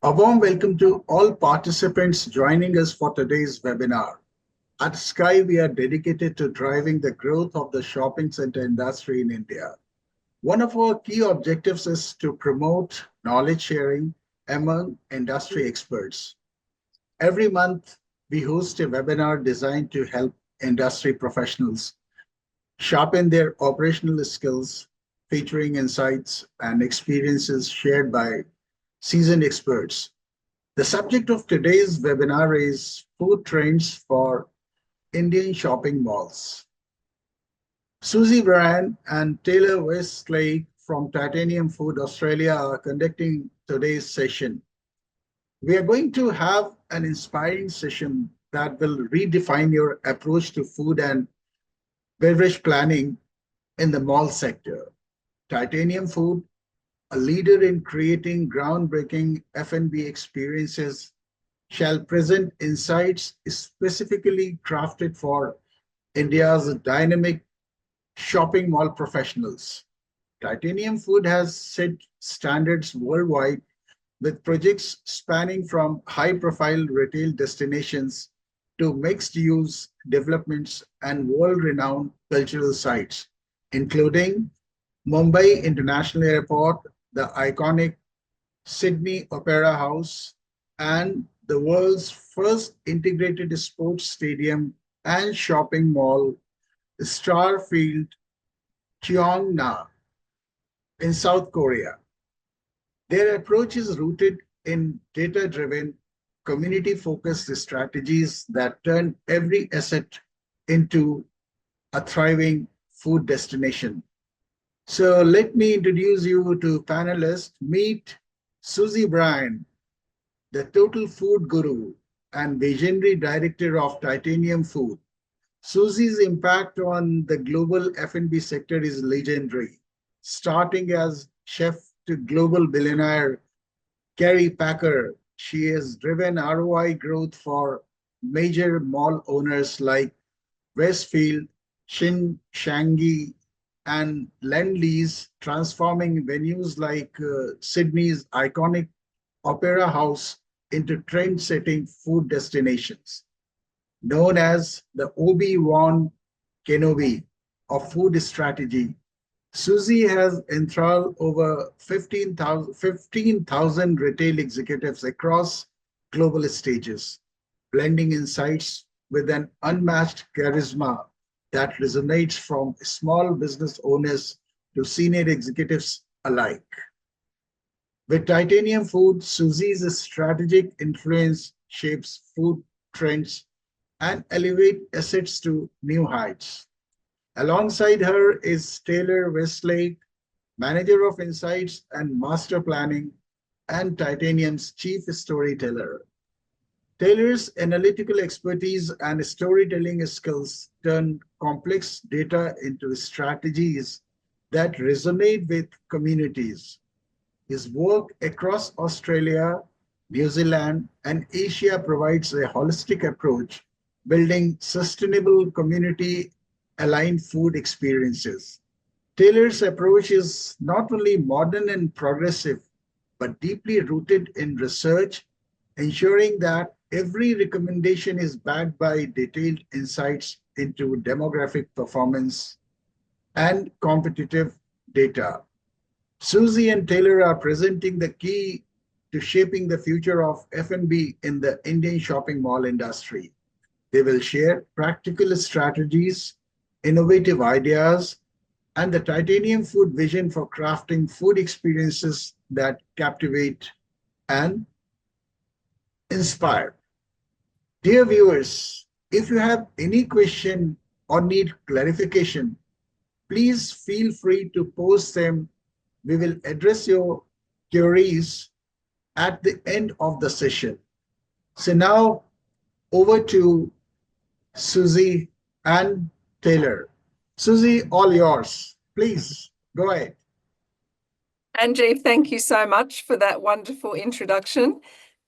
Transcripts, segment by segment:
A warm welcome to all participants joining us for today's webinar. At SCAI, we are dedicated to driving the growth of the shopping center industry in India. One of our key objectives is to promote knowledge sharing among industry experts. Every month, we host a webinar designed to help industry professionals sharpen their operational skills, featuring insights and experiences shared by seasoned experts. The subject of today's webinar is food trends for Indian shopping malls. Susie Bryan and Taylor Westlake from Titanium Food Australia are conducting today's session. We are going to have an inspiring session that will redefine your approach to food and beverage planning in the mall sector. Titanium Food, a leader in creating groundbreaking F&B experiences, shall present insights specifically crafted for India's dynamic shopping mall professionals. Titanium Food has set standards worldwide with projects spanning from high-profile retail destinations to mixed-use developments and world-renowned cultural sites, including Mumbai International Airport, the iconic Sydney Opera House, and the world's first integrated sports stadium and shopping mall, Starfield Cheongna in South Korea. Their approach is rooted in data-driven, community-focused strategies that turn every asset into a thriving food destination. So let me introduce you to panelists. Meet Susie Bryan, the total food guru and visionary director of Titanium Food. Susie's impact on the global F&B sector is legendary, starting as chef to global billionaire Carrie Packer. She has driven ROI growth for major mall owners like Westfield, Shin Shangi, and Lendlease, transforming venues like Sydney's iconic Opera House into trend-setting food destinations. Known as the Obi-Wan Kenobi of food strategy, Susie has enthralled over 15,000 retail executives across global stages, blending insights with an unmatched charisma that resonates from small business owners to senior executives alike. With Titanium Food, Susie's strategic influence shapes food trends and elevate assets to new heights. Alongside her is Taylor Westlake, Manager of Insights and Master Planning, and Titanium's Chief Storyteller. Taylor's analytical expertise and storytelling skills turn complex data into strategies that resonate with communities. His work across Australia, New Zealand, and Asia provides a holistic approach, building sustainable community aligned food experiences. Taylor's approach is not only modern and progressive, but deeply rooted in research, ensuring that every recommendation is backed by detailed insights into demographic performance and competitive data. Susie and Taylor are presenting the key to shaping the future of F&B in the Indian shopping mall industry. They will share practical strategies, innovative ideas, and the Titanium Food vision for crafting food experiences that captivate and inspire. Dear viewers, if you have any question or need clarification, please feel free to post them. We will address your queries at the end of the session. So now over to Susie and Taylor. Susie, all yours. Please go ahead. Anjeev, thank you so much for that wonderful introduction,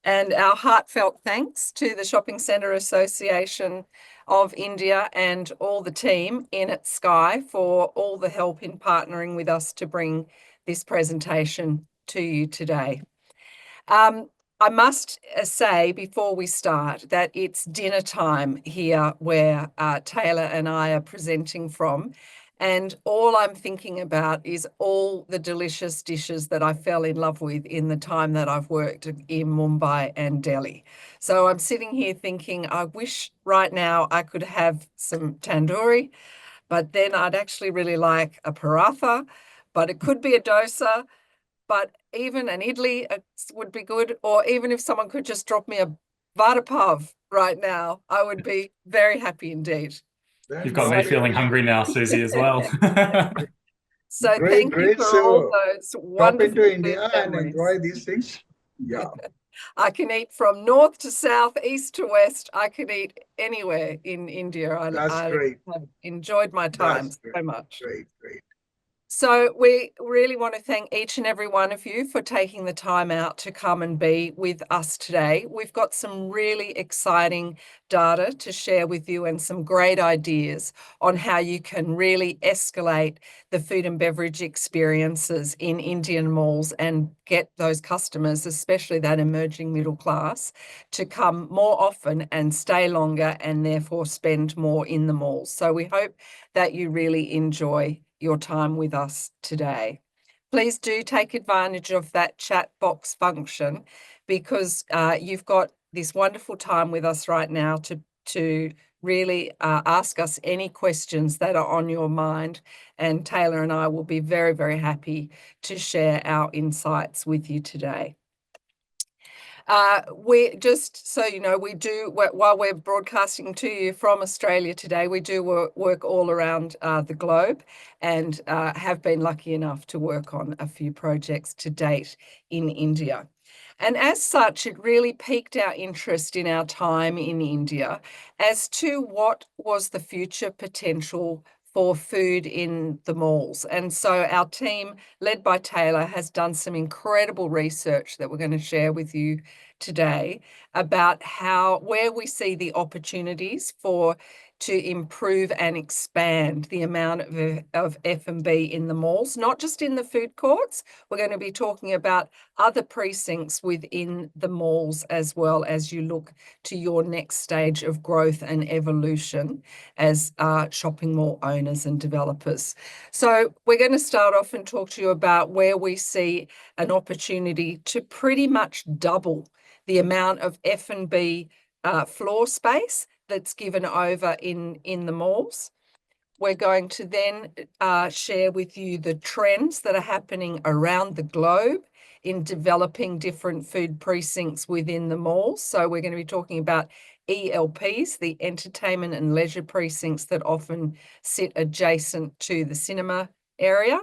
and our heartfelt thanks to the Shopping Centre Association of India and all the team in at SCAI for all the help in partnering with us to bring this presentation to you today. I must say before we start that it's dinner time here where Taylor and I are presenting from. And all I'm thinking about is all the delicious dishes that I fell in love with in the time that I've worked in Mumbai and Delhi. So I'm sitting here thinking, I wish right now I could have some tandoori, but then I'd actually really like a paratha, but it could be a dosa, but even an idli would be good. Or even if someone could just drop me a vada pav right now, I would be very happy indeed. You've That's got me So, feeling hungry now, Susie, as well. so great, thank you great. for all So those pop wonderful into food India and memories. enjoy these things. Yeah, I can eat from north to south, east to west. I can eat anywhere in India. that's I great. have enjoyed my time That's so great. much. Great, great. So we really want to thank each and every one of you for taking the time out to come and be with us today. We've got some really exciting data to share with you and some great ideas on how you can really escalate the food and beverage experiences in Indian malls and get those customers, especially that emerging middle class, to come more often and stay longer and therefore spend more in the malls. So we hope that you really enjoy your time with us today. Please do take advantage of that chat box function because you've got this wonderful time with us right now to really ask us any questions that are on your mind. And Taylor and I will be very, very happy to share our insights with you today. We just so you know, we do while we're broadcasting to you from Australia today, we do work all around the globe and have been lucky enough to work on a few projects to date in India. And as such, it really piqued our interest in our time in India as to what was the future potential for food in the malls. And so our team, led by Taylor, has done some incredible research that we're going to share with you today about where we see the opportunities to improve and expand the amount of F&B in the malls, not just in the food courts. We're going to be talking about other precincts within the malls as well as you look to your next stage of growth and evolution as shopping mall owners and developers. So we're going to start off and talk to you about where we see an opportunity to pretty much double the amount of F&B floor space that's given over in the malls. We're going to then share with you the trends that are happening around the globe in developing different food precincts within the malls. So we're going to be talking about ELPs, the entertainment and leisure precincts that often sit adjacent to the cinema area,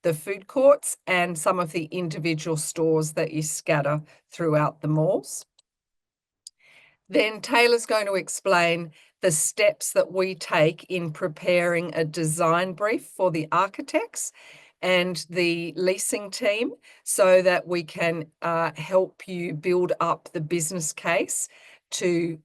the food courts, and some of the individual stores that you scatter throughout the malls. Then Taylor's going to explain the steps that we take in preparing a design brief for the architects and the leasing team so that we can help you build up the business case to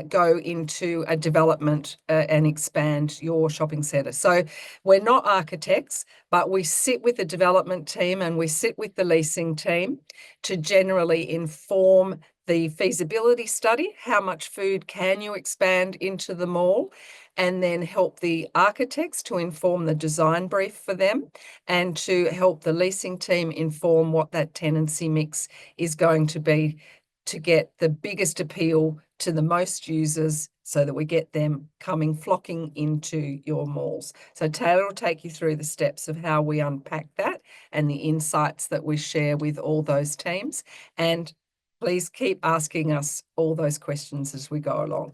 go into a development and expand your shopping centre. So we're not architects, but we sit with the development team and we sit with the leasing team to generally inform the feasibility study, how much food can you expand into the mall, and then help the architects to inform the design brief for them and to help the leasing team inform what that tenancy mix is going to be to get the biggest appeal to the most users so that we get them flocking into your malls. So Taylor will take you through the steps of how we unpack that and the insights that we share with all those teams. And please keep asking us all those questions as we go along.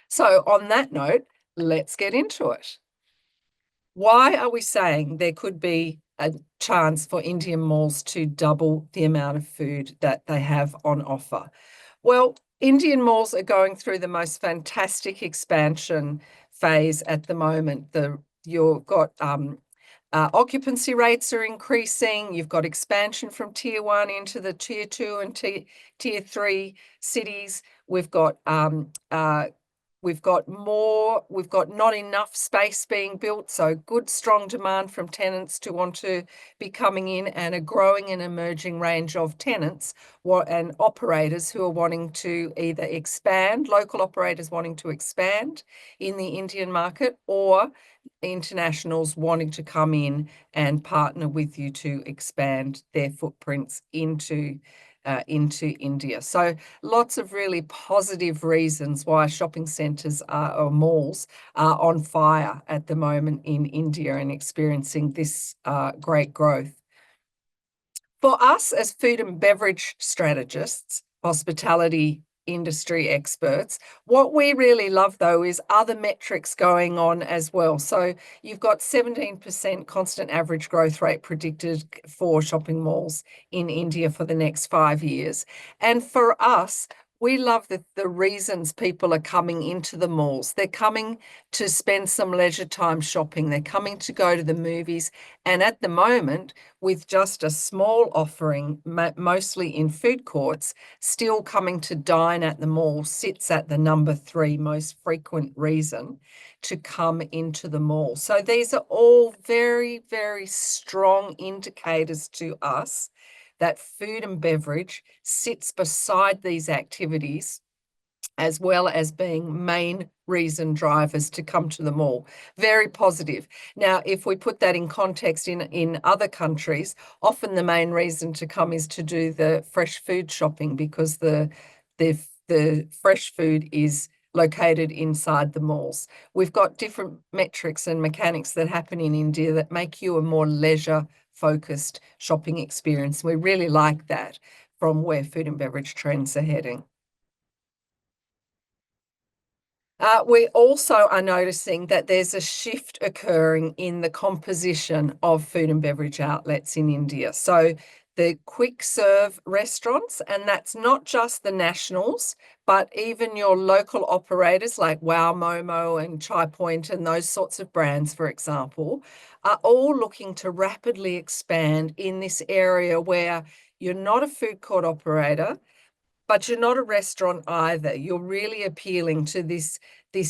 So on that note, let's get into it. Why are we saying there could be a chance for Indian malls to double the amount of food that they have on offer? Well, Indian malls are going through the most fantastic expansion phase at the moment. You've got occupancy rates are increasing. You've got expansion from tier 1 into the tier 2 and tier 3 cities. We've got We've got not enough space being built, so good, strong demand from tenants to want to be coming in, and a growing and emerging range of tenants and operators who are wanting to either expand, local operators wanting to expand in the Indian market, or internationals wanting to come in and partner with you to expand their footprints into India. So lots of really positive reasons why shopping centres or malls are on fire at the moment in India and experiencing this great growth. For us as food and beverage strategists, hospitality industry experts, what we really love though is other metrics going on as well. So you've got 17% constant average growth rate predicted for shopping malls in India for the next 5 years. And for us, we love the reasons people are coming into the malls. They're coming to spend some leisure time shopping. They're coming to go to the movies. And at the moment, with just a small offering, mostly in food courts, still coming to dine at the mall sits at the number 3 most frequent reason to come into the mall. So these are all very, very strong indicators to us that food and beverage sits beside these activities as well as being main reason drivers to come to the mall. Very positive. Now, if we put that in context in other countries, often the main reason to come is to do the fresh food shopping, because the fresh food is located inside the malls. We've got different metrics and mechanics that happen in India that make you a more leisure-focused shopping experience. We really like that from where food and beverage trends are heading. We also are noticing that there's a shift occurring in the composition of food and beverage outlets in India. So the quick serve restaurants, and that's not just the nationals, but even your local operators like Wow Momo and Chai Point and those sorts of brands, for example, are all looking to rapidly expand in this area where you're not a food court operator, but you're not a restaurant either. You're really appealing to this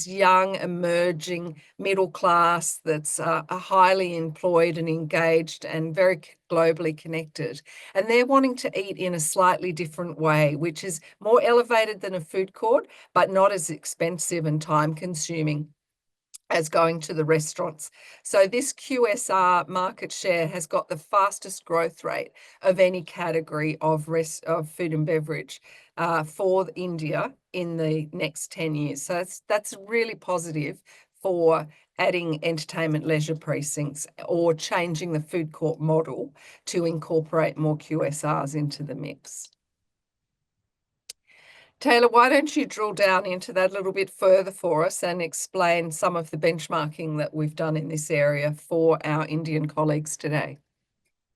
young, emerging middle class that's highly employed and engaged and very globally connected. And they're wanting to eat in a slightly different way, which is more elevated than a food court, but not as expensive and time-consuming as going to the restaurants. So this QSR market share has got the fastest growth rate of any category of food and beverage for India in the next 10 years. So that's really positive for adding entertainment leisure precincts or changing the food court model to incorporate more QSRs into the mix. Taylor, why don't you drill down into that a little bit further for us and explain some of the benchmarking that we've done in this area for our Indian colleagues today?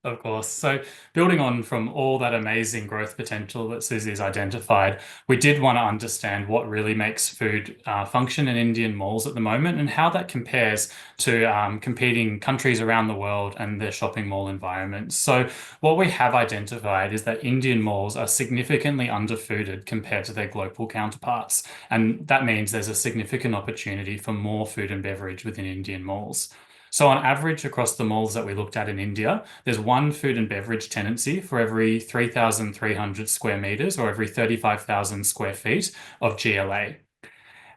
Of course. So building on from all that amazing growth potential that Susie's identified, we did want to understand what really makes food function in Indian malls at the moment and how that compares to competing countries around the world and their shopping mall environments. So what we have identified is that Indian malls are significantly underfooded compared to their global counterparts. And that means there's a significant opportunity for more food and beverage within Indian malls. So on average, across the malls that we looked at in India, there's one food and beverage tenancy for every 3,300 square meters or every 35,000 square feet of GLA.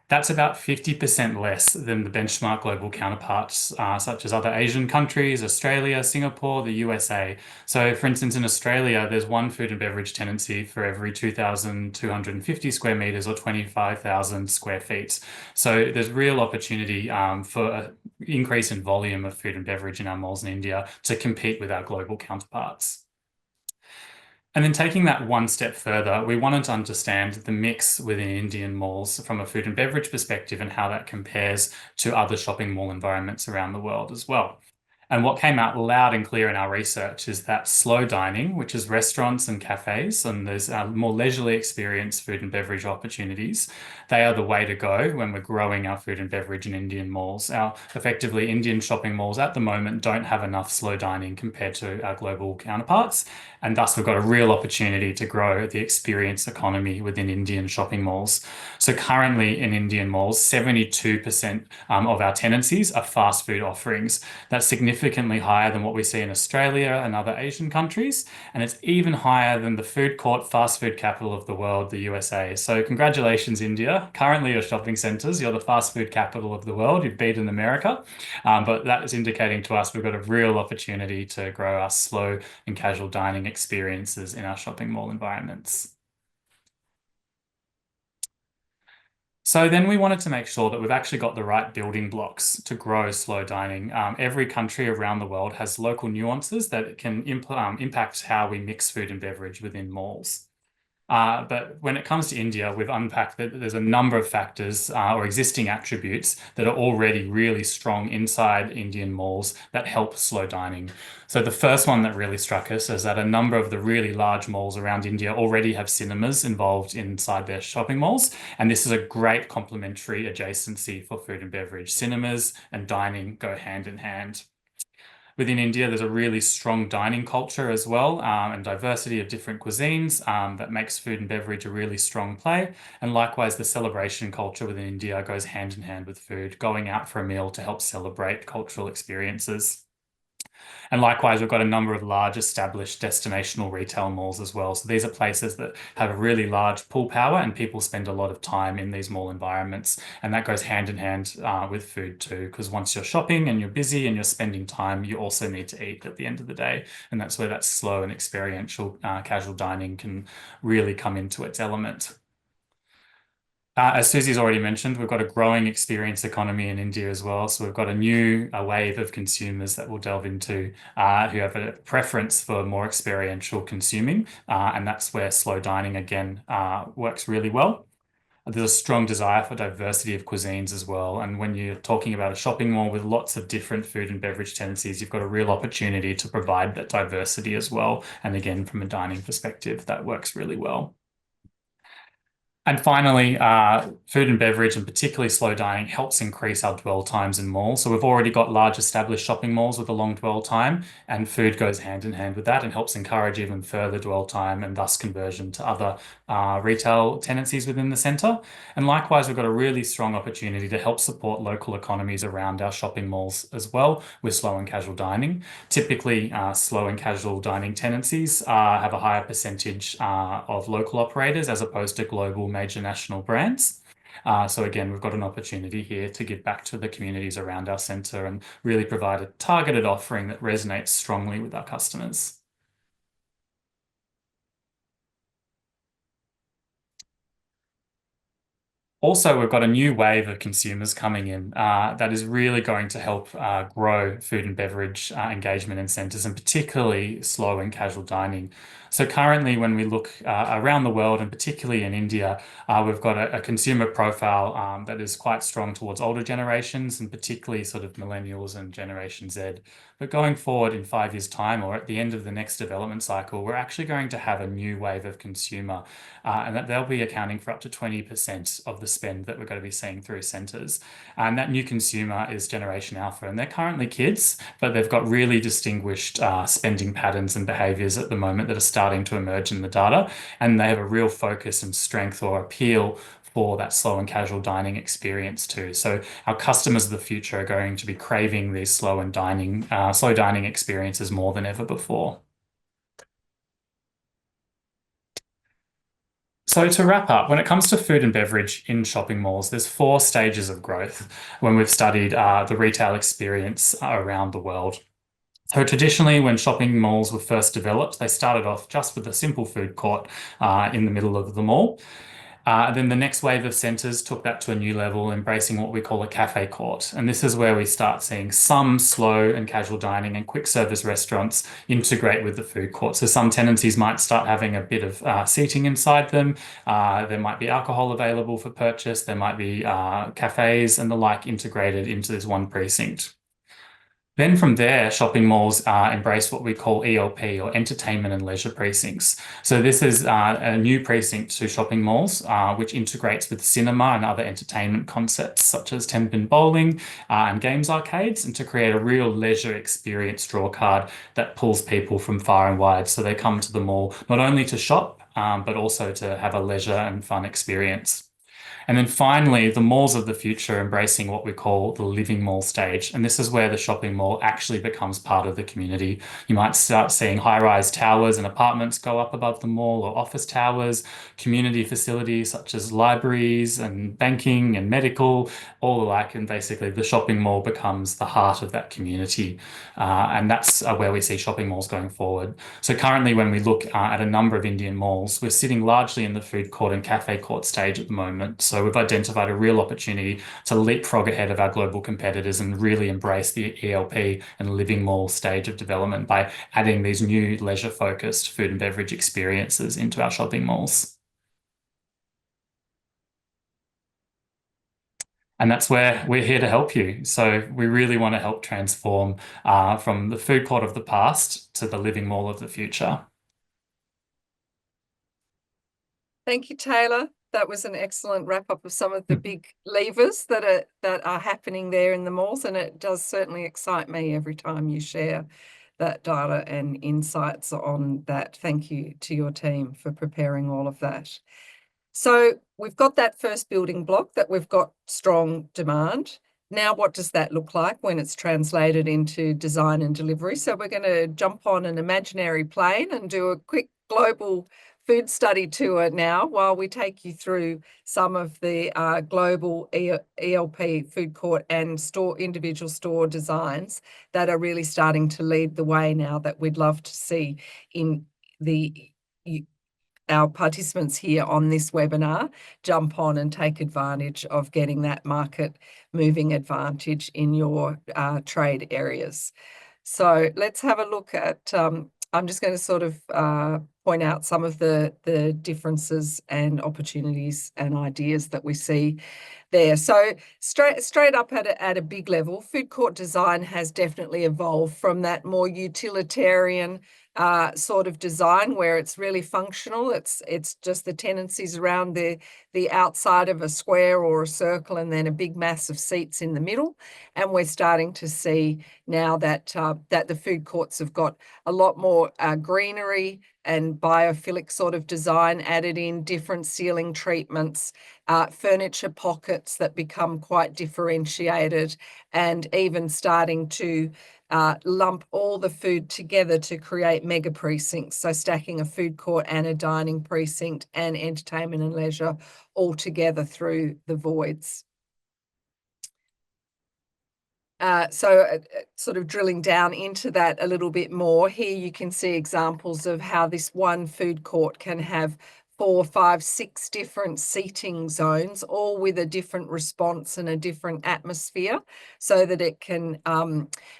That's about 50% less than the benchmark global counterparts, such as other Asian countries, Australia, Singapore, the USA. So for instance, in Australia, there's one food and beverage tenancy for every 2,250 square meters or 25,000 square feet. So there's real opportunity for an increase in volume of food and beverage in our malls in India to compete with our global counterparts. And then taking that one step further, we wanted to understand the mix within Indian malls from a food and beverage perspective and how that compares to other shopping mall environments around the world as well. And what came out loud and clear in our research is that slow dining, which is restaurants and cafes, and there's more leisurely experience food and beverage opportunities, they are the way to go when we're growing our food and beverage in Indian malls. Our effectively Indian shopping malls at the moment don't have enough slow dining compared to our global counterparts. And thus, we've got a real opportunity to grow the experience economy within Indian shopping malls. So currently in Indian malls, 72% of our tenancies are fast food offerings. That's significantly higher than what we see in Australia and other Asian countries. And it's even higher than the food court fast food capital of the world, the USA. So congratulations, India. Currently, your shopping centers, you're the fast food capital of the world. You've beaten America. But that is indicating to us we've got a real opportunity to grow our slow and casual dining experiences in our shopping mall environments. So then we wanted to make sure that we've actually got the right building blocks to grow slow dining. Every country around the world has local nuances that can impact how we mix food and beverage within malls. But when it comes to India, we've unpacked that there's a number of factors or existing attributes that are already really strong inside Indian malls that help slow dining. So the first one that really struck us is that a number of the really large malls around India already have cinemas involved inside their shopping malls. And this is a great complementary adjacency for food and beverage. Cinemas and dining go hand in hand. Within India, there's a really strong dining culture as well, and diversity of different cuisines that makes food and beverage a really strong play. And likewise, the celebration culture within India goes hand in hand with food, going out for a meal to help celebrate cultural experiences. And likewise, we've got a number of large established destinational retail malls as well. So these are places that have a really large pull power and people spend a lot of time in these mall environments. And that goes hand in hand with food too, because once you're shopping and you're busy and you're spending time, you also need to eat at the end of the day. And that's where that slow and experiential casual dining can really come into its element. As Susie's already mentioned, we've got a growing experience economy in India as well. So we've got a wave of consumers that we'll delve into who have a preference for more experiential consuming. And that's where slow dining again works really well. There's a strong desire for diversity of cuisines as well. And when you're talking about a shopping mall with lots of different food and beverage tendencies, you've got a real opportunity to provide that diversity as well. And again, from a dining perspective, that works really well. And finally, food and beverage, and particularly slow dining, helps increase our dwell times in malls. So we've already got large established shopping malls with a long dwell time, and food goes hand in hand with that and helps encourage even further dwell time and thus conversion to other retail tenancies within the centre. And likewise, we've got a really strong opportunity to help support local economies around our shopping malls as well with slow and casual dining. Typically, slow and casual dining tenancies have a higher percentage of local operators as opposed to global major national brands. So again, we've got an opportunity here to give back to the communities around our centre and really provide a targeted offering that resonates strongly with our customers. Also, we've got a new wave of consumers coming in that is really going to help grow food and beverage engagement in centres, and particularly slow and casual dining. So currently, when we look around the world, and particularly in India, we've got a consumer profile that is quite strong towards older generations, and particularly sort of millennials and Generation Z. But going forward in 5 years' time, or at the end of the next development cycle, we're actually going to have a new wave of consumer, and that they'll be accounting for up to 20% of the spend that we're going to be seeing through centres. And that new consumer is Generation Alpha, and they're currently kids, but they've got really distinguished spending patterns and behaviours at the moment that are starting to emerge in the data, and they have a real focus and strength or appeal for that slow and casual dining experience too. So our customers of the future are going to be craving these slow dining experiences more than ever before. So to wrap up, when it comes to food and beverage in shopping malls, there's 4 stages of growth when we've studied the retail experience around the world. So traditionally, when shopping malls were first developed, they started off just with a simple food court in the middle of the mall. Then the next wave of centres took that to a new level, embracing what we call a cafe court. And this is where we start seeing some slow and casual dining and quick service restaurants integrate with the food court. So some tenancies might start having a bit of seating inside them. There might be alcohol available for purchase. There might be cafes and the like integrated into this one precinct. Then from there, shopping malls embrace what we call ELP, or entertainment and leisure precincts. So this is a new precinct to shopping malls, which integrates with cinema and other entertainment concepts such as 10-pin bowling and games arcades, and to create a real leisure experience draw card that pulls people from far and wide. So they come to the mall not only to shop, but also to have a leisure and fun experience. And then finally, the malls of the future embracing what we call the living mall stage. And this is where the shopping mall actually becomes part of the community. You might start seeing high-rise towers and apartments go up above the mall, or office towers, community facilities such as libraries and banking and medical, all alike. And basically, the shopping mall becomes the heart of that community. And that's where we see shopping malls going forward. So currently, when we look at a number of Indian malls, we're sitting largely in the food court and cafe court stage at the moment. So we've identified a real opportunity to leapfrog ahead of our global competitors and really embrace the ELP and living mall stage of development by adding these new leisure-focused food and beverage experiences into our shopping malls. And that's where we're here to help you. So we really want to help transform from the food court of the past to the living mall of the future. Thank you, Taylor. That was an excellent wrap up of some of the big levers that are happening there in the malls, and it does certainly excite me every time you share that data and insights on that. Thank you to your team for preparing all of that. So we've got that first building block, that we've got strong demand. Now, what does that look like when it's translated into design and delivery? So we're going to jump on an imaginary plane and do a quick global food study tour now, while we take you through some of the global ELP food court and individual store designs that are really starting to lead the way now, that we'd love to see in our participants here on this webinar jump on and take advantage of getting that market moving advantage in your trade areas. So let's have a look at, I'm just going to sort of point out some of the differences and opportunities and ideas that we see there. So straight up at a big level, food court design has definitely evolved from that more utilitarian sort of design, where it's really functional. It's just the tenancies around the outside of a square or a circle, and then a big mass of seats in the middle. And we're starting to see now that that the food courts have got a lot more greenery and biophilic sort of design added in, different ceiling treatments, furniture pockets that become quite differentiated, and even starting to lump all the food together to create mega precincts. So stacking a food court and a dining precinct and entertainment and leisure all together through the voids. Sort of drilling down into that a little bit more, here you can see examples of how this one food court can have 4, 5, 6 different seating zones, all with a different response and a different atmosphere, so that it can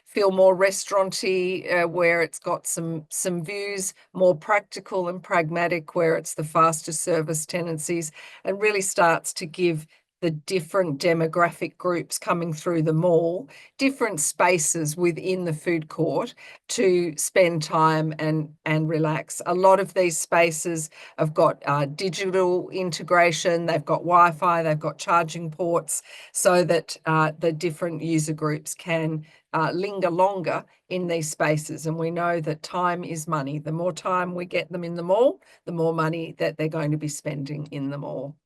feel more restauranty, where it's got some views, more practical and pragmatic, where it's the faster service tenancies, and really starts to give the different demographic groups coming through the mall different spaces within the food court to spend time and relax. A lot of these spaces have got digital integration, they've got Wi-Fi, they've got charging ports, so that the different user groups can linger longer in these spaces. And we know that time is money. The more time we get them in the mall, the more money that they're going to be spending in the mall.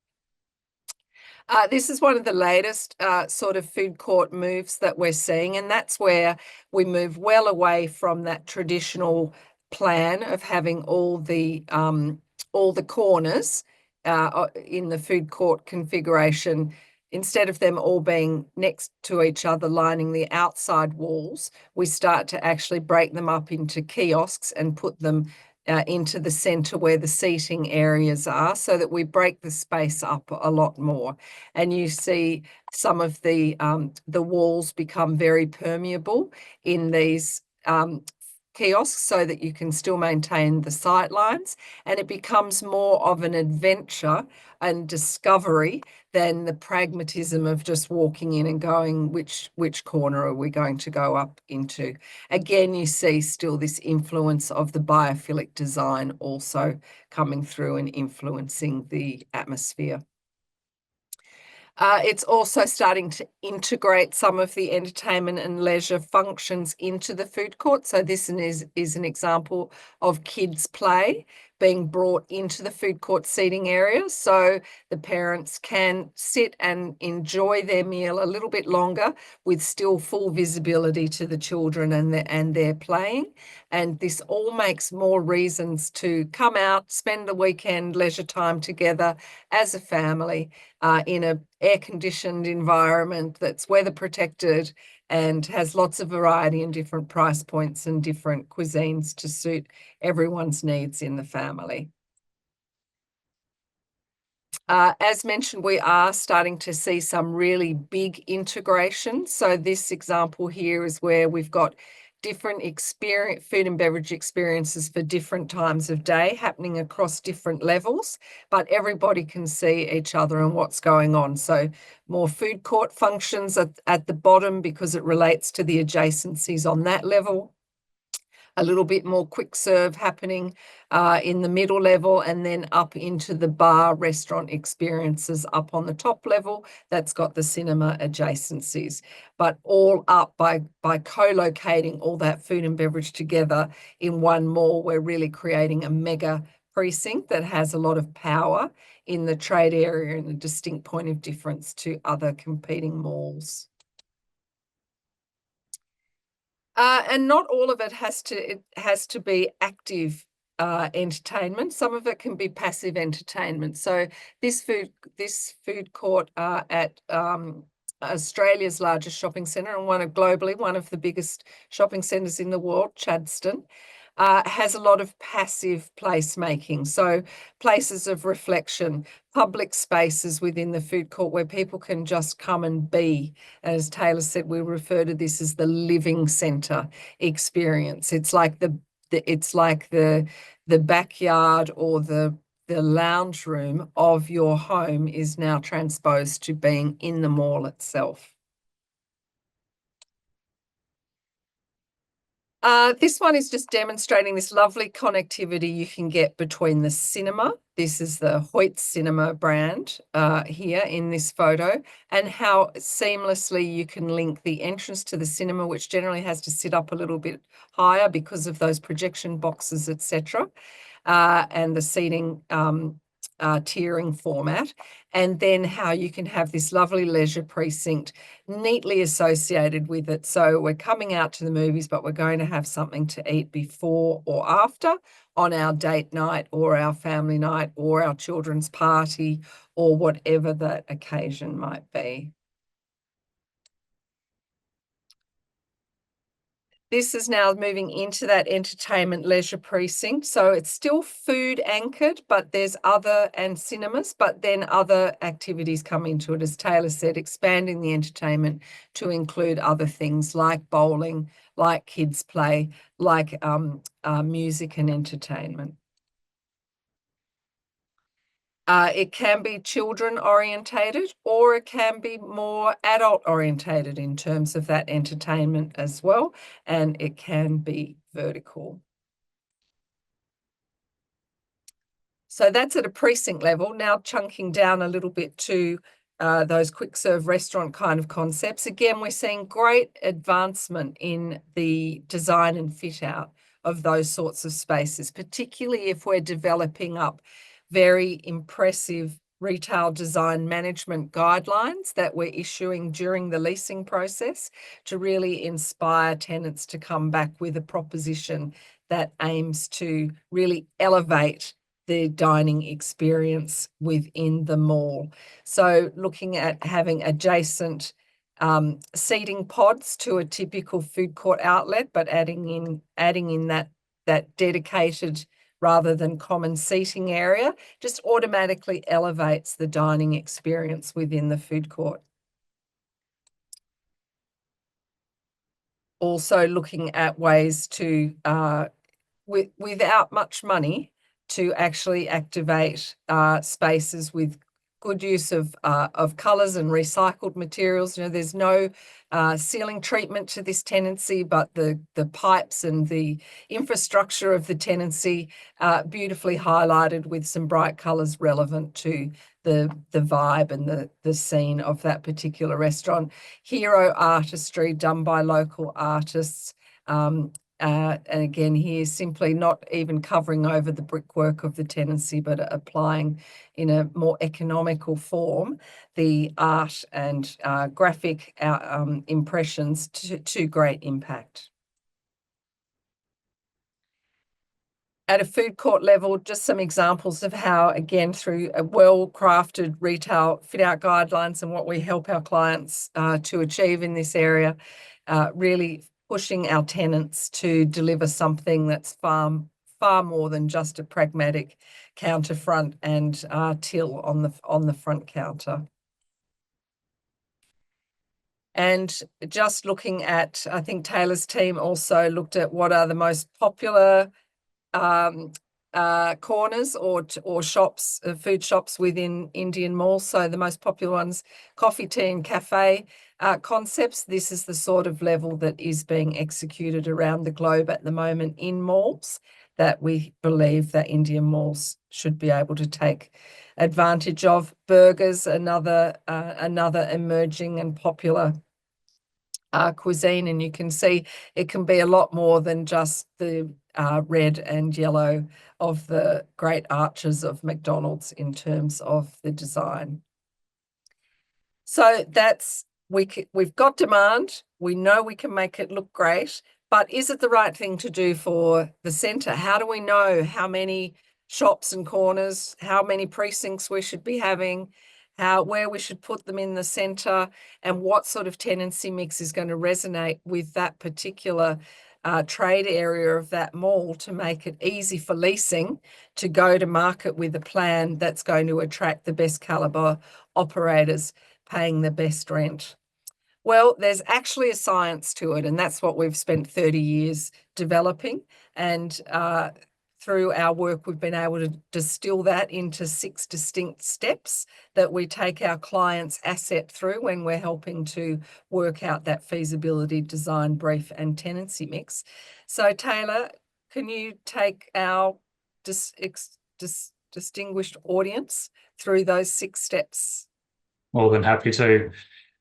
This is one of the latest sort of food court moves that we're seeing, and that's where we move well away from that traditional plan of having all the corners in the food court configuration. Instead of them all being next to each other, lining the outside walls, we start to actually break them up into kiosks and put them into the centre where the seating areas are, so that we break the space up a lot more. And you see some of the walls become very permeable in these kiosks so that you can still maintain the sight lines, and it becomes more of an adventure and discovery than the pragmatism of just walking in and going, which corner are we going to go up into? Again, you see still this influence of the biophilic design also coming through and influencing the atmosphere. It's also starting to integrate some of the entertainment and leisure functions into the food court. So this is an example of kids' play being brought into the food court seating area. So the parents can sit and enjoy their meal a little bit longer with still full visibility to the children and their playing. And this all makes more reasons to come out, spend the weekend leisure time together as a family in a air-conditioned environment that's weather protected and has lots of variety and different price points and different cuisines to suit everyone's needs in the family. As mentioned, we are starting to see some really big integration. So this example here is where we've got different food and beverage experiences for different times of day happening across different levels, but everybody can see each other and what's going on. So more food court functions at the bottom because it relates to the adjacencies on that level. A little bit more quick serve happening in the middle level, and then up into the bar restaurant experiences up on the top level. That's got the cinema adjacencies, but all up by co-locating all that food and beverage together in one mall. We're really creating a mega precinct that has a lot of power in the trade area and a distinct point of difference to other competing malls. And not all of it has to be active entertainment. Some of it can be passive entertainment. So this food court at Australia's largest shopping centre and globally one of the biggest shopping centres in the world, Chadstone, has a lot of passive placemaking. So places of reflection, public spaces within the food court where people can just come and be. As Taylor said, we refer to this as the living centre experience. It's like the backyard or the lounge room of your home is now transposed to being in the mall itself. This one is just demonstrating this lovely connectivity you can get between the cinema. This is the Hoyt Cinema brand here in this photo, and how seamlessly you can link the entrance to the cinema, which generally has to sit up a little bit higher because of those projection boxes, etc., and the seating tiering format, and then how you can have this lovely leisure precinct neatly associated with it. So we're coming out to the movies, but we're going to have something to eat before or after on our date night or our family night or our children's party or whatever that occasion might be. This is now moving into that entertainment leisure precinct. So it's still food anchored, but there's and cinemas, but then other activities come into it. As Taylor said, expanding the entertainment to include other things like bowling, like kids play, like music and entertainment. It can be children orientated or it can be more adult orientated in terms of that entertainment as well, and it can be vertical. So that's at a precinct level. Now chunking down a little bit to those quick serve restaurant kind of concepts. Again, we're seeing great advancement in the design and fit out of those sorts of spaces, particularly if we're developing up very impressive retail design management guidelines that we're issuing during the leasing process to really inspire tenants to come back with a proposition that aims to really elevate the dining experience within the mall. So looking at having adjacent seating pods to a typical food court outlet, but adding in that dedicated rather than common seating area, just automatically elevates the dining experience within the food court. also looking at ways to, without much money, to actually activate spaces with good use of colours and recycled materials. There's no ceiling treatment to this tenancy, but the pipes and the infrastructure of the tenancy beautifully highlighted with some bright colours relevant to the vibe and the scene of that particular restaurant. Hero artistry done by local artists. And again, here simply not even covering over the brickwork of the tenancy, but applying in a more economical form the art and graphic impressions to great impact. At a food court level, just some examples of how, again, through a well-crafted retail fit-out guidelines and what we help our clients to achieve in this area, really pushing our tenants to deliver something that's far more than just a pragmatic counterfront and till on the front counter. And just looking at, I think Taylor's team also looked at what are the most popular corners or shops, food shops within Indian malls. So the most popular ones, coffee, tea and cafe concepts. This is the sort of level that is being executed around the globe at the moment in malls that we believe that Indian malls should be able to take advantage of. Burgers, another emerging and popular cuisine, and you can see it can be a lot more than just the red and yellow of the great arches of McDonald's in terms of the design. So we've got demand. We know we can make it look great, but is it the right thing to do for the centre? How do we know how many shops and corners, how many precincts we should be having, where we should put them in the centre, and what sort of tenancy mix is going to resonate with that particular trade area of that mall to make it easy for leasing to go to market with a plan that's going to attract the best calibre operators paying the best rent? Well, there's actually a science to it, and that's what we've spent 30 years developing. And through our work, we've been able to distill that into 6 distinct steps that we take our clients' asset through when we're helping to work out that feasibility, design, brief and tenancy mix. So Taylor, can you take our distinguished audience through those 6 steps? More than happy to.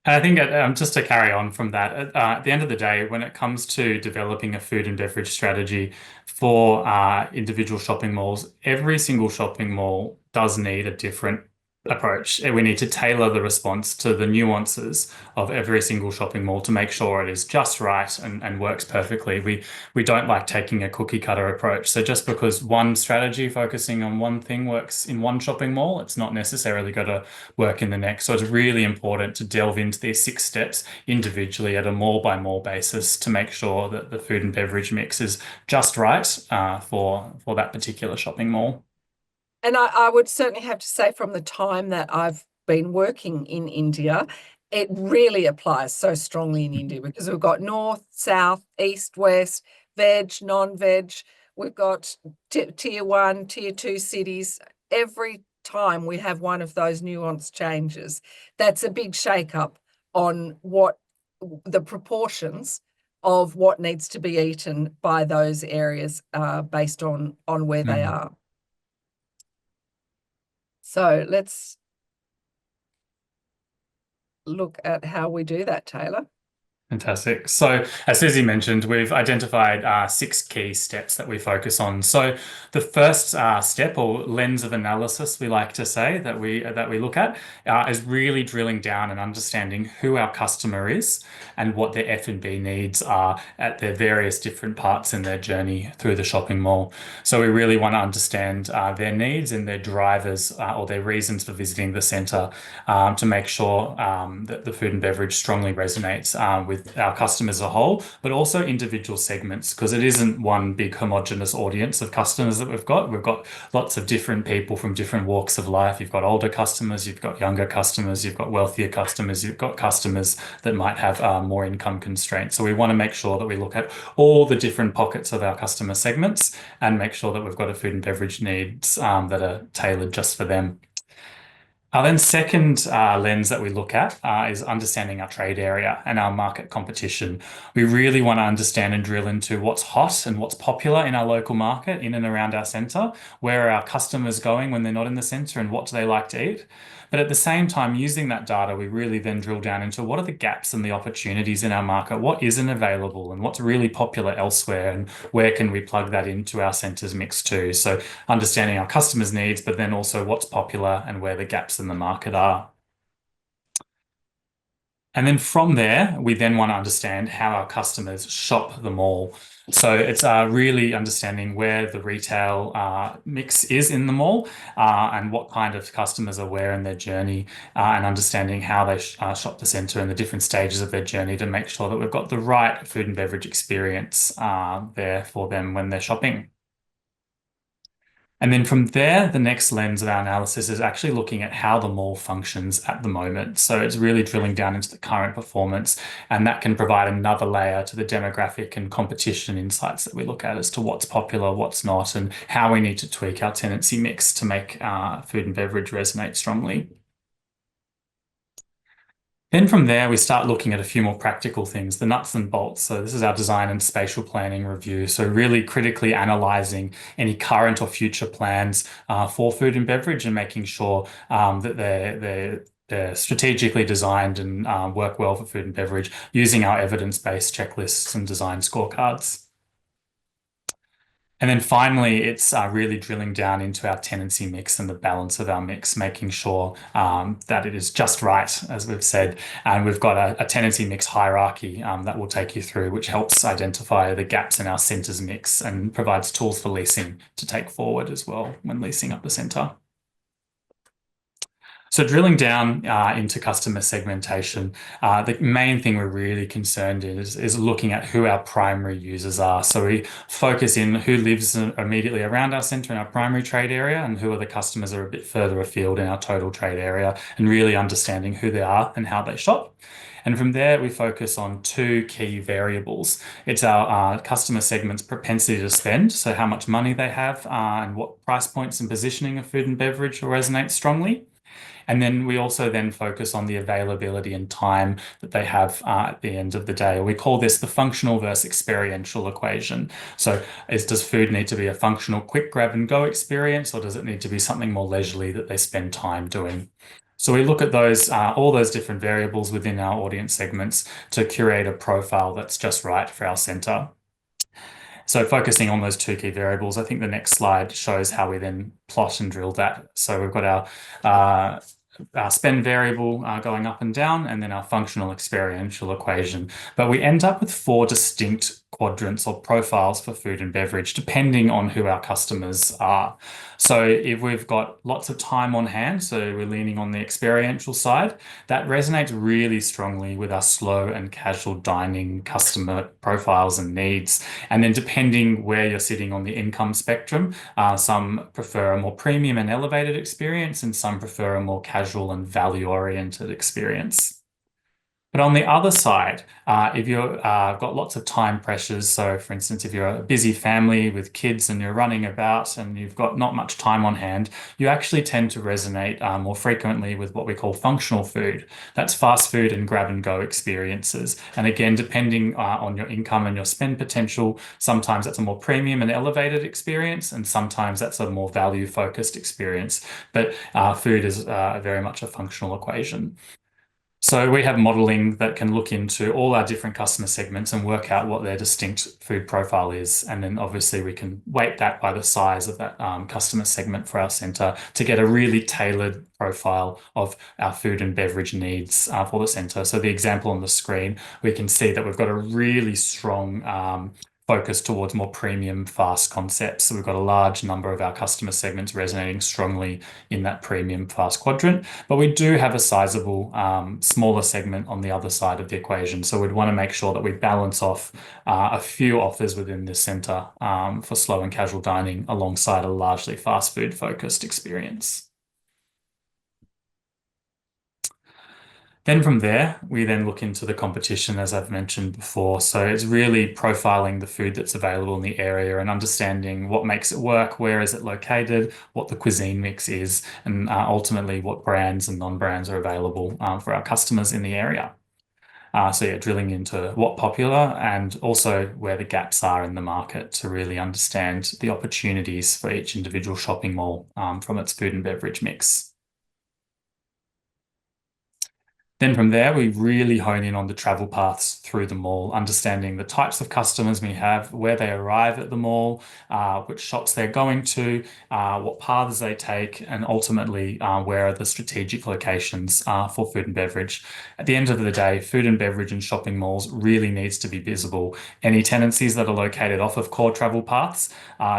And I think just to carry on from that, at the end of the day, when it comes to developing a food and beverage strategy for individual shopping malls, every single shopping mall does need a different approach. We need to tailor the response to the nuances of every single shopping mall to make sure it is just right and works perfectly. We don't like taking a cookie cutter approach. So just because one strategy focusing on one thing works in one shopping mall, it's not necessarily going to work in the next. So it's really important to delve into these 6 steps individually at a mall by mall basis to make sure that the food and beverage mix is just right for that particular shopping mall. And I would certainly have to say, from the time that I've been working in India, it really applies so strongly in India because we've got north, south, east, west, veg, non-veg. We've got tier 1, tier 2 cities. Every time we have one of those nuance changes, that's a big shake-up on what the proportions of what needs to be eaten by those areas based on where they are. So let's look at how we do that, Taylor. Fantastic. So as Susie mentioned, we've identified 6 key steps that we focus on. So the first step, or lens of analysis, we like to say that we look at is really drilling down and understanding who our customer is and what their F&B needs are at their various different parts in their journey through the shopping mall. So we really want to understand their needs and their drivers or their reasons for visiting the centre to make sure that the food and beverage strongly resonates with with our customers as a whole, but also individual segments, because it isn't one big homogenous audience of customers that we've got. We've got lots of different people from different walks of life. You've got older customers, you've got younger customers, you've got wealthier customers, you've got customers that might have more income constraints. So we want to make sure that we look at all the different pockets of our customer segments and make sure that we've got a food and beverage needs that are tailored just for them. Our then second lens that we look at is understanding our trade area and our market competition. We really want to understand and drill into what's hot and what's popular in our local market, in and around our centre. Where are our customers going when they're not in the centre, and what do they like to eat? But at the same time, using that data, we really then drill down into what are the gaps and the opportunities in our market, what isn't available, and what's really popular elsewhere, and where can we plug that into our centres mix too. So understanding our customers' needs, but then also what's popular and where the gaps in the market are. And then from there, we then want to understand how our customers shop the mall. So it's really understanding where the retail mix is in the mall and what kind of customers are where in their journey and understanding how they shop the centre and the different stages of their journey to make sure that we've got the right food and beverage experience there for them when they're shopping. And then from there, the next lens of our analysis is actually looking at how the mall functions at the moment. So it's really drilling down into the current performance, and that can provide another layer to the demographic and competition insights that we look at as to what's popular, what's not, and how we need to tweak our tenancy mix to make food and beverage resonate strongly. Then from there, we start looking at a few more practical things, the nuts and bolts. So this is our design and spatial planning review. So really critically analysing any current or future plans for food and beverage and making sure that they're strategically designed and work well for food and beverage using our evidence-based checklists and design scorecards. And then finally, it's really drilling down into our tenancy mix and the balance of our mix, making sure that it is just right, as we've said. And we've got a tenancy mix hierarchy that we'll take you through, which helps identify the gaps in our centres mix and provides tools for leasing to take forward as well when leasing up the centre. So drilling down into customer segmentation, the main thing we're really concerned is looking at who our primary users are. So we focus in who lives immediately around our centre in our primary trade area and who are the customers that are a bit further afield in our total trade area, and really understanding who they are and how they shop. And from there, we focus on two key variables. It's our customer segment's propensity to spend, so how much money they have and what price points and positioning of food and beverage will resonate strongly. And then we also then focus on the availability and time that they have at the end of the day. We call this the functional versus experiential equation. So does food need to be a functional, quick grab and go experience, or does it need to be something more leisurely that they spend time doing? So we look at those, all those different variables within our audience segments to curate a profile that's just right for our centre. So focusing on those two key variables, I think the next slide shows how we then plot and drill that. So we've got our spend variable going up and down, and then our functional experiential equation. But we end up with 4 distinct quadrants or profiles for food and beverage, depending on who our customers are. So if we've got lots of time on hand, so we're leaning on the experiential side, that resonates really strongly with our slow and casual dining customer profiles and needs. And then depending where you're sitting on the income spectrum, some prefer a more premium and elevated experience, and some prefer a more casual and value-oriented experience. But on the other side, if you've got lots of time pressures, so for instance, if you're a busy family with kids and you're running about and you've got not much time on hand, you actually tend to resonate more frequently with what we call functional food. That's fast food and grab and go experiences. And again, depending on your income and your spend potential, sometimes that's a more premium and elevated experience, and sometimes that's a more value-focused experience. But food is very much a functional equation. So we have modeling that can look into all our different customer segments and work out what their distinct food profile is. And then obviously we can weight that by the size of that customer segment for our centre to get a really tailored profile of our food and beverage needs for the centre. So the example on the screen, we can see that we've got a really strong focused towards more premium fast concepts. So we've got a large number of our customer segments resonating strongly in that premium fast quadrant, but we do have a sizable smaller segment on the other side of the equation. So we'd want to make sure that we balance off a few offers within this center for slow and casual dining alongside a largely fast food focused experience. Then from there, we then look into the competition, as I've mentioned before. So it's really profiling the food that's available in the area and understanding what makes it work, where is it located, what the cuisine mix is, and ultimately what brands and non-brands are available for our customers in the area. So yeah, drilling into what popular and also where the gaps are in the market to really understand the opportunities for each individual shopping mall from its food and beverage mix. Then from there, we really hone in on the travel paths through the mall, understanding the types of customers we have, where they arrive at the mall, which shops they're going to, what paths they take, and ultimately where are the strategic locations for food and beverage. At the end of the day, food and beverage in shopping malls really needs to be visible. Any tenancies that are located off of core travel paths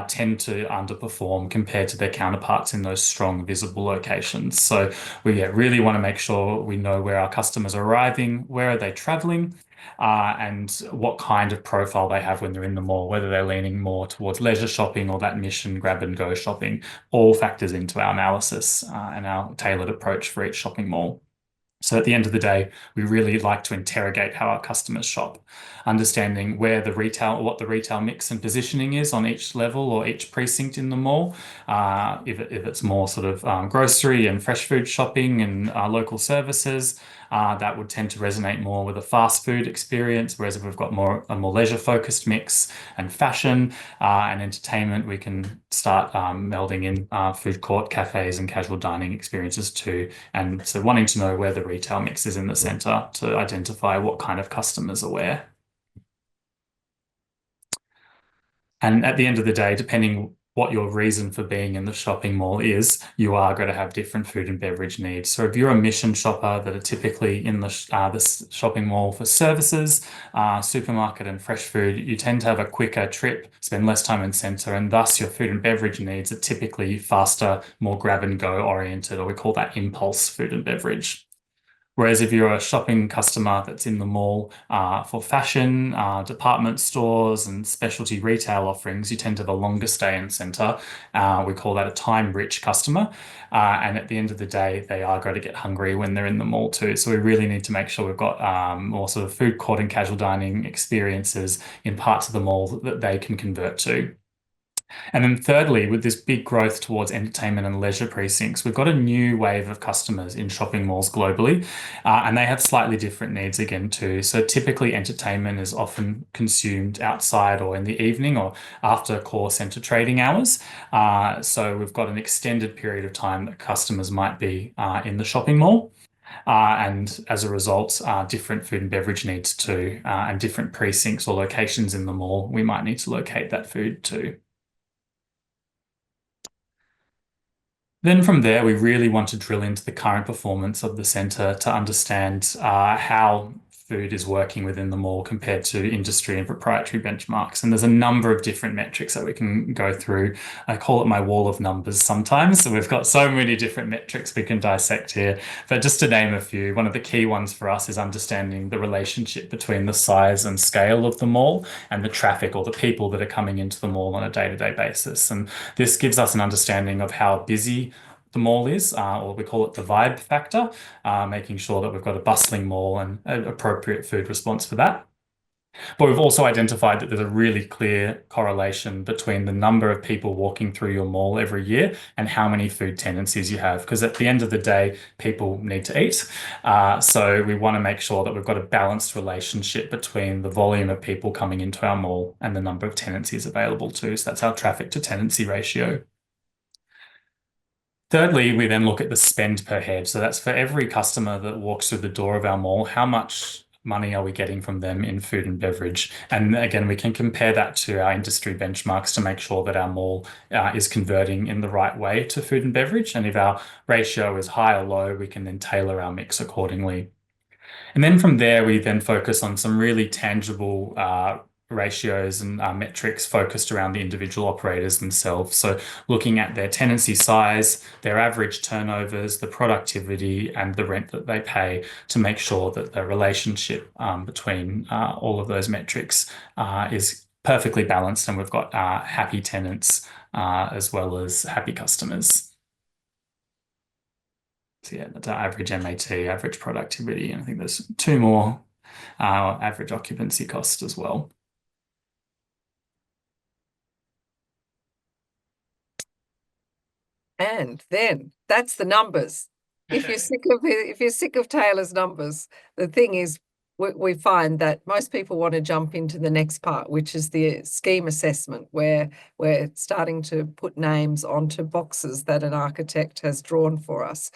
tend to underperform compared to their counterparts in those strong visible locations. So we really want to make sure we know where our customers are arriving, where are they traveling, and what kind of profile they have when they're in the mall, whether they're leaning more towards leisure shopping or that mission grab and go shopping, all factors into our analysis and our tailored approach for each shopping mall. So at the end of the day, we really like to interrogate how our customers shop, understanding what the retail mix and positioning is on each level or each precinct in the mall. If it's more sort of grocery and fresh food shopping and local services, that would tend to resonate more with a fast food experience. Whereas if we've got a more leisure focused mix and fashion and entertainment, we can start melding in food court, cafes, and casual dining experiences too. And so wanting to know where the retail mix is in the center to identify what kind of customers are where. And at the end of the day, depending what your reason for being in the shopping mall is, you are going to have different food and beverage needs. So if you're a mission shopper that are typically in the shopping mall for services, supermarket and fresh food, you tend to have a quicker trip, spend less time in center, and thus your food and beverage needs are typically faster, more grab and go oriented, or we call that impulse food and beverage. Whereas if you're a shopping customer that's in the mall for fashion, department stores, and specialty retail offerings, you tend to have a longer stay in centre. We call that a time-rich customer. And at the end of the day, they are going to get hungry when they're in the mall too. So we really need to make sure we've got more sort of food court and casual dining experiences in parts of the mall that they can convert to. And then thirdly, with this big growth towards entertainment and leisure precincts, we've got a new wave of customers in shopping malls globally, and they have slightly different needs again too. So typically entertainment is often consumed outside or in the evening or after core center trading hours. So we've got an extended period of time that customers might be in the shopping mall. And as a result, different food and beverage needs too, and different precincts or locations in the mall, we might need to locate that food too. Then from there, we really want to drill into the current performance of the centre to understand how food is working within the mall compared to industry and proprietary benchmarks. And there's a number of different metrics that we can go through. I call it my wall of numbers sometimes. So we've got so many different metrics we can dissect here. But just to name a few, one of the key ones for us is understanding the relationship between the size and scale of the mall and the traffic or the people that are coming into the mall on a day-to-day basis. And this gives us an understanding of how busy the mall is, or we call it the vibe factor, making sure that we've got a bustling mall and an appropriate food response for that. But we've also identified that there's a really clear correlation between the number of people walking through your mall every year and how many food tenancies you have. Because at the end of the day, people need to eat. So we want to make sure that we've got a balanced relationship between the volume of people coming into our mall and the number of tenancies available too. So that's our traffic to tenancy ratio. Thirdly, we then look at the spend per head. So that's for every customer that walks through the door of our mall, how much money are we getting from them in food and beverage? And again, we can compare that to our industry benchmarks to make sure that our mall is converting in the right way to food and beverage. And if our ratio is high or low, we can then tailor our mix accordingly. And then from there, we then focus on some really tangible ratios and metrics focused around the individual operators themselves. So looking at their tenancy size, their average turnovers, the productivity, and the rent that they pay to make sure that the relationship between all of those metrics is perfectly balanced, and we've got happy tenants as well as happy customers. So yeah, that's our average MAT, average productivity, and I think there's two more, average occupancy cost as well. And then that's the numbers. If you're sick of Taylor's numbers, the thing is, we find that most people want to jump into the next part, which is the scheme assessment, where we're starting to put names onto boxes that an architect has drawn for us.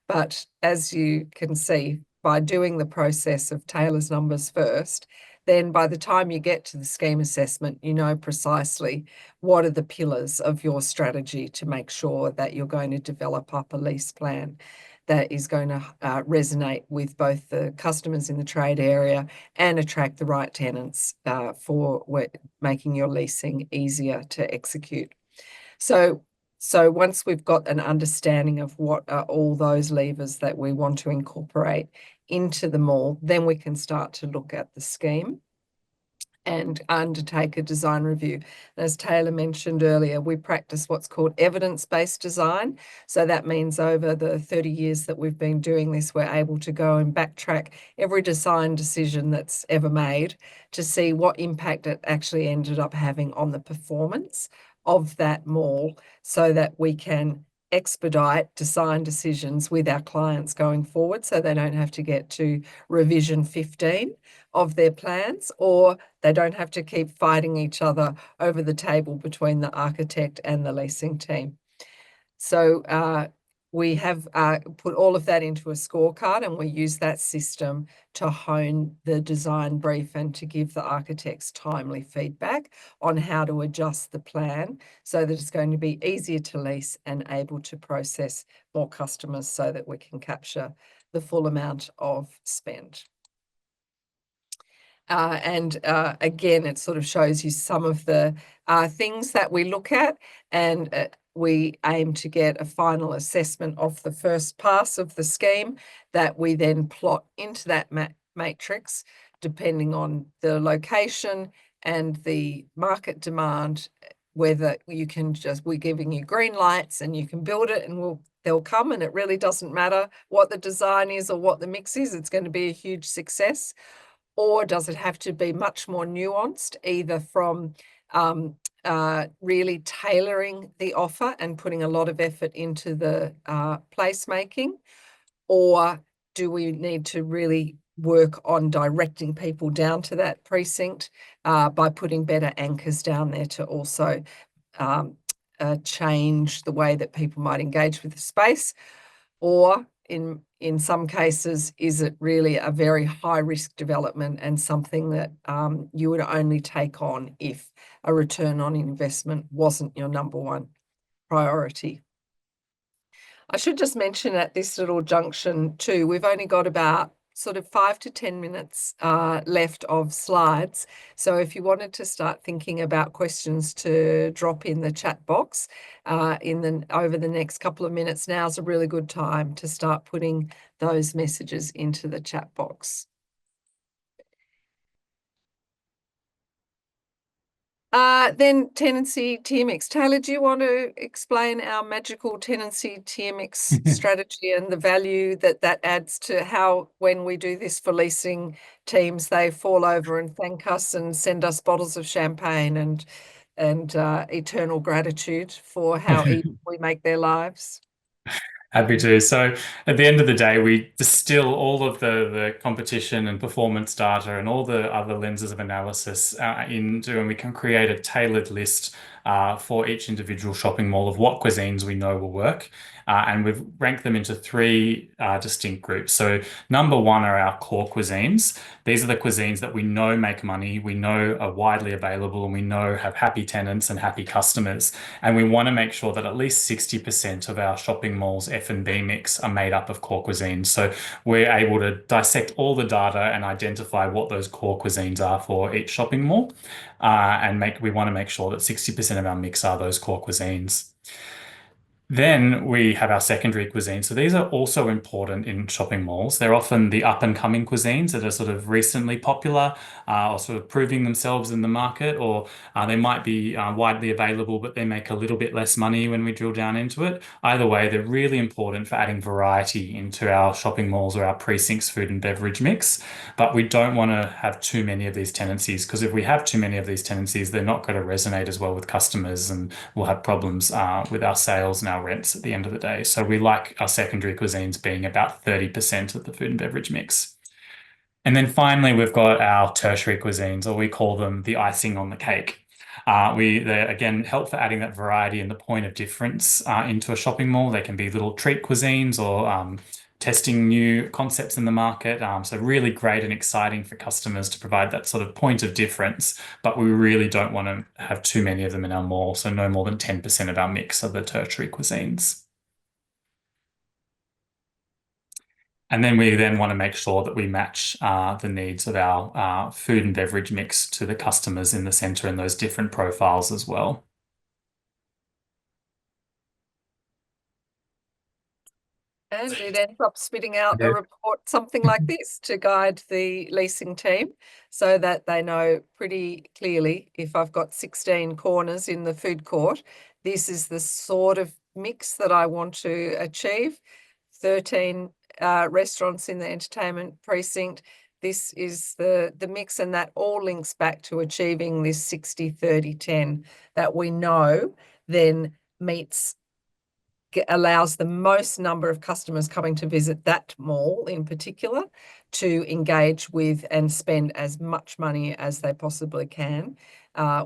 But as you can see, by doing the process of Taylor's numbers first, then by the time you get to the scheme assessment, you know precisely what are the pillars of your strategy to make sure that you're going to develop up a lease plan that is going to resonate with both the customers in the trade area and attract the right tenants for making your leasing easier to execute. So once we've got an understanding of what are all those levers that we want to incorporate into the mall, then we can start to look at the scheme and undertake a design review. As Taylor mentioned earlier, we practice what's called evidence-based design. So that means over the 30 years that we've been doing this, we're able to go and backtrack every design decision that's ever made to see what impact it actually ended up having on the performance of that mall, so that we can expedite design decisions with our clients going forward, so they don't have to get to revision 15 of their plans, or they don't have to keep fighting each other over the table between the architect and the leasing team. So we have put all of that into a scorecard, and we use that system to hone the design brief and to give the architects timely feedback on how to adjust the plan so that it's going to be easier to lease and able to process more customers so that we can capture the full amount of spend. Again, it sort of shows you some of the things that we look at, and we aim to get a final assessment of the first pass of the scheme that we then plot into that matrix, depending on the location and the market demand, whether you can we're giving you green lights and you can build it and they'll come, and it really doesn't matter what the design is or what the mix is, it's going to be a huge success. Or does it have to be much more nuanced, either from really tailoring the offer and putting a lot of effort into the placemaking, or do we need to really work on directing people down to that precinct by putting better anchors down there to also change the way that people might engage with the space? Or in some cases, is it really a very high risk development and something that you would only take on if a return on investment wasn't your number one priority? I should just mention at this little junction too, we've only got about sort of 5 to 10 minutes left of slides. So if you wanted to start thinking about questions to drop in the chat box over the next couple of minutes, now's a really good time to start putting those messages into the chat box. Then tenancy tier mix. Taylor, do you want to explain our magical tenancy tier mix strategy and the value that adds to how, when we do this for leasing teams, they fall over and thank us and send us bottles of champagne and eternal gratitude for how easy we make their lives? Happy to. So at the end of the day, we distill all of the competition and performance data and all the other lenses of analysis into, and we can create a tailored list for each individual shopping mall of what cuisines we know will work. And we've ranked them into three distinct groups. So number one are our core cuisines. These are the cuisines that we know make money, we know are widely available, and we know have happy tenants and happy customers. And we want to make sure that at least 60% of our shopping malls F&B mix are made up of core cuisines. So we're able to dissect all the data and identify what those core cuisines are for each shopping mall. and we want to make sure that 60% of our mix are those core cuisines. Then we have our secondary cuisines. So these are also important in shopping malls. They're often the up and coming cuisines that are sort of recently popular or sort of proving themselves in the market, or they might be widely available, but they make a little bit less money when we drill down into it. Either way, they're really important for adding variety into our shopping malls or our precincts food and beverage mix. But we don't want to have too many of these tendencies, because if we have too many of these tendencies, they're not going to resonate as well with customers, and we'll have problems with our sales and our rents at the end of the day. So we like our secondary cuisines being about 30% of the food and beverage mix. And then finally, we've got our tertiary cuisines, or we call them the icing on the cake. They again help for adding that variety and the point of difference into a shopping mall. They can be little treat cuisines or testing new concepts in the market. So really great and exciting for customers to provide that sort of point of difference, but we really don't want to have too many of them in our mall. So no more than 10% of our mix of the tertiary cuisines. And then we then want to make sure that we match the needs of our food and beverage mix to the customers in the center in those different profiles as well. And it ends up spitting out a report, something like this, to guide the leasing team so that they know pretty clearly, if I've got 16 corners in the food court, this is the sort of mix that I want to achieve. 13 restaurants in the entertainment precinct. This is the mix, and that all links back to achieving this 60-30-10 that we know then allows the most number of customers coming to visit that mall in particular to engage with and spend as much money as they possibly can,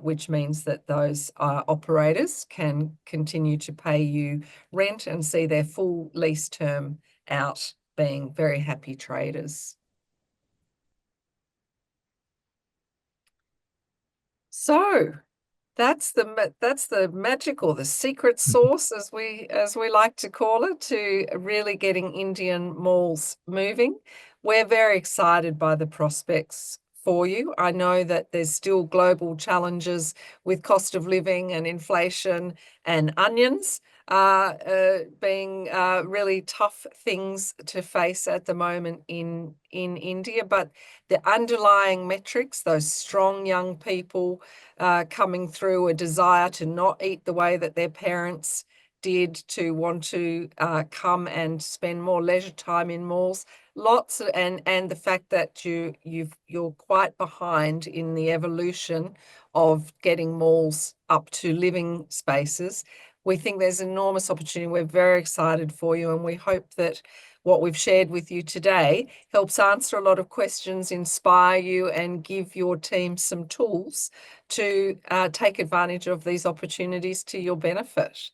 which means that those operators can continue to pay you rent and see their full lease term out, being very happy traders. So that's the magic, or the secret sauce, as we like to call it, to really getting Indian malls moving. We're very excited by the prospects for you. I know that there's still global challenges with cost of living and inflation and onions being really tough things to face at the moment in India, but the underlying metrics, those strong young people coming through, a desire to not eat the way that their parents did, to want to come and spend more leisure time in malls, and the fact that you're quite behind in the evolution of getting malls up to living spaces. We think there's enormous opportunity. We're very excited for you, and we hope that what we've shared with you today helps answer a lot of questions, inspire you, and give your team some tools to take advantage of these opportunities to your benefit.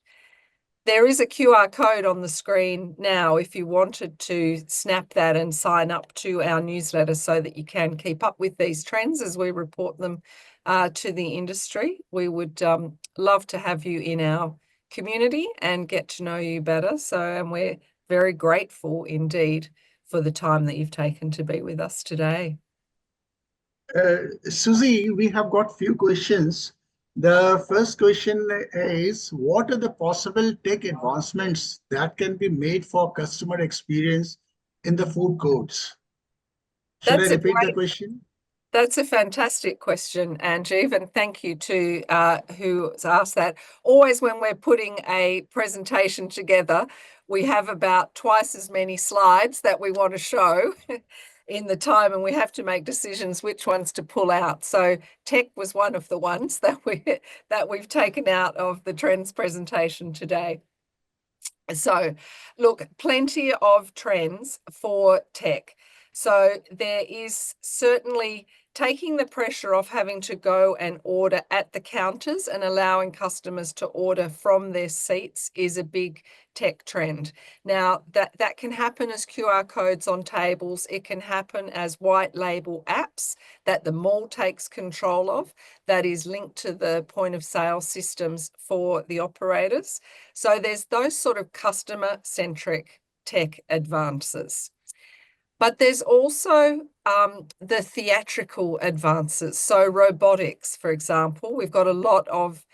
There is a QR code on the screen now if you wanted to snap that and sign up to our newsletter so that you can keep up with these trends as we report them to the industry. We would love to have you in our community and get to know you better. And we're very grateful indeed for the time that you've taken to be with us today. Susie, we have got few questions. The first question is, what are the possible tech advancements that can be made for customer experience in the food courts? Should I repeat the question? That's a fantastic question, Anjeev, and thank you to who's asked that. Always when we're putting a presentation together, we have about twice as many slides that we want to show in the time, and we have to make decisions which ones to pull out. So tech was one of the ones that we've taken out of the trends presentation today. So look, plenty of trends for tech. So there is certainly taking the pressure off having to go and order at the counters and allowing customers to order from their seats is a big tech trend. Now, that can happen as QR codes on tables. It can happen as white label apps that the mall takes control of, that is linked to the point of sale systems for the operators. So there's those sort of customer-centric tech advances. But there's also the theatrical advances. So robotics, for example, we've got a lot of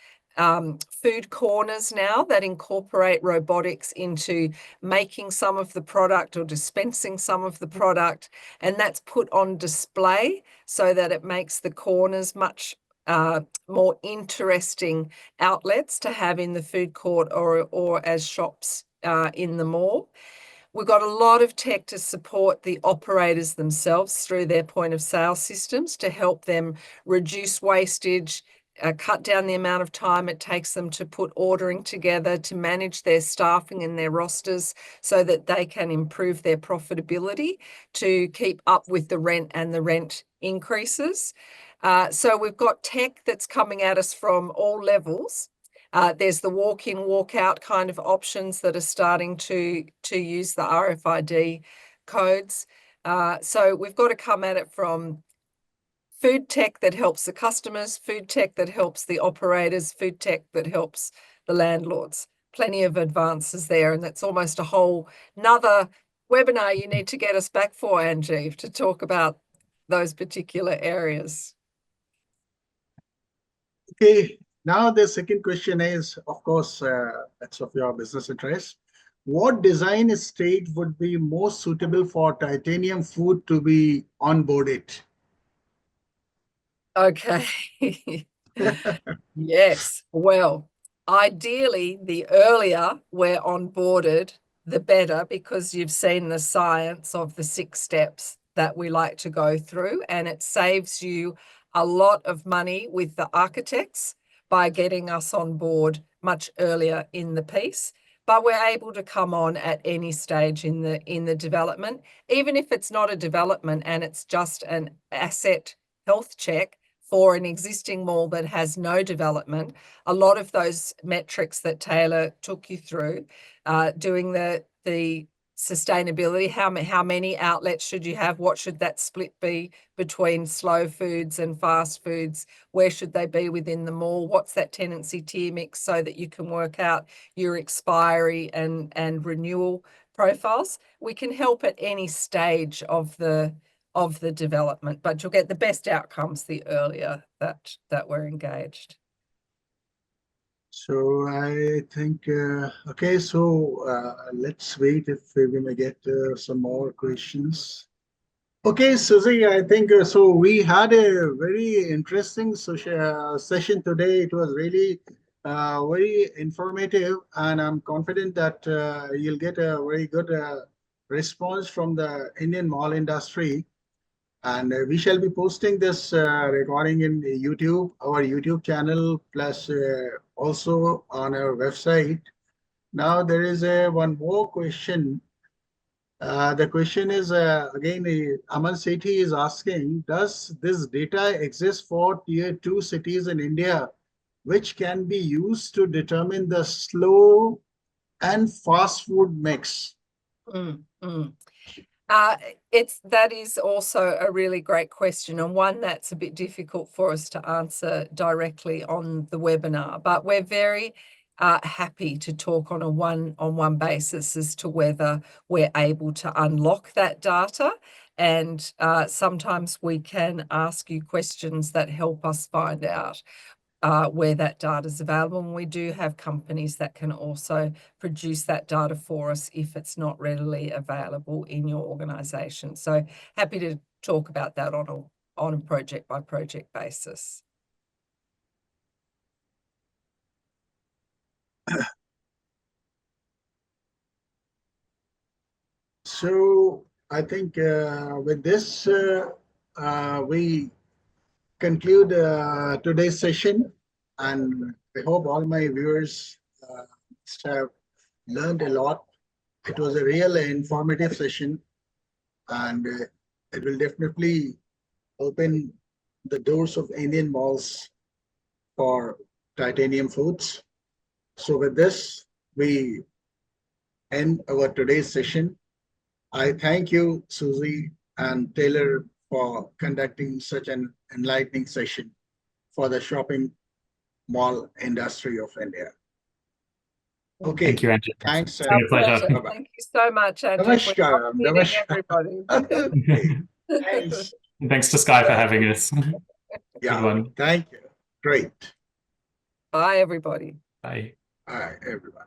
food corners now that incorporate robotics into making some of the product or dispensing some of the product, and that's put on display so that it makes the corners much more interesting outlets to have in the food court or as shops in the mall. We've got a lot of tech to support the operators themselves through their point of sale systems to help them reduce wastage, cut down the amount of time it takes them to put ordering together, to manage their staffing and their rosters so that they can improve their profitability to keep up with the rent and the rent increases. So we've got tech that's coming at us from all levels. There's the walk-in, walk-out kind of options that are starting to use the RFID codes. So we've got to come at it from food tech that helps the customers, food tech that helps the operators, food tech that helps the landlords. Plenty of advances there, and that's almost a whole another webinar you need to get us back for, Anjeev, to talk about those particular areas. Okay, now the second question is, of course, that's of your business interest. What design stage would be most suitable for titanium food to be onboarded? Okay. Yes. Well, ideally, the earlier we're onboarded, the better, because you've seen the science of the 6 steps that we like to go through, and it saves you a lot of money with the architects by getting us on board much earlier in the piece. But we're able to come on at any stage in the development, even if it's not a development and it's just an asset health check for an existing mall that has no development. A lot of those metrics that Taylor took you through, doing the sustainability, how many outlets should you have? What should that split be between slow foods and fast foods? Where should they be within the mall? What's that tenancy tier mix so that you can work out your expiry and renewal profiles? We can help at any stage of the development, but you'll get the best outcomes the earlier that we're engaged. So I think, okay, so let's wait if we may get some more questions. Okay, Susie, I think so. We had a very interesting session today. It was really very informative, and I'm confident that you'll get a very good response from the Indian mall industry. And we shall be posting this recording in YouTube, our YouTube channel, plus also on our website. Now there is one more question. The question is again, Aman Sethi is asking, does this data exist for tier 2 cities in India, which can be used to determine the slow and fast food mix? That is also a really great question, and one that's a bit difficult for us to answer directly on the webinar, but we're very happy to talk on a one-on-one basis as to whether we're able to unlock that data. And sometimes we can ask you questions that help us find out where that data is available. And we do have companies that can also produce that data for us if it's not readily available in your organization. So happy to talk about that on a project by project basis. So I think with this, we conclude today's session, and I hope all my viewers have learned a lot. It was a real informative session, and it will definitely open the doors of Indian malls for titanium foods. So with this, we end our today's session. I thank you, Susie and Taylor, for conducting such an enlightening session for the shopping mall industry of India. Okay. Thank you, Andrew. Thanks. It's been a pleasure. Bye-bye. Thank you so much, Andrew, for Namaskaram. meeting Namaskar. everybody. Okay. Thanks. Thanks to SCAI for having us. Good Yeah. one. Thank you. Great. Bye, everybody. Bye. All right, everyone.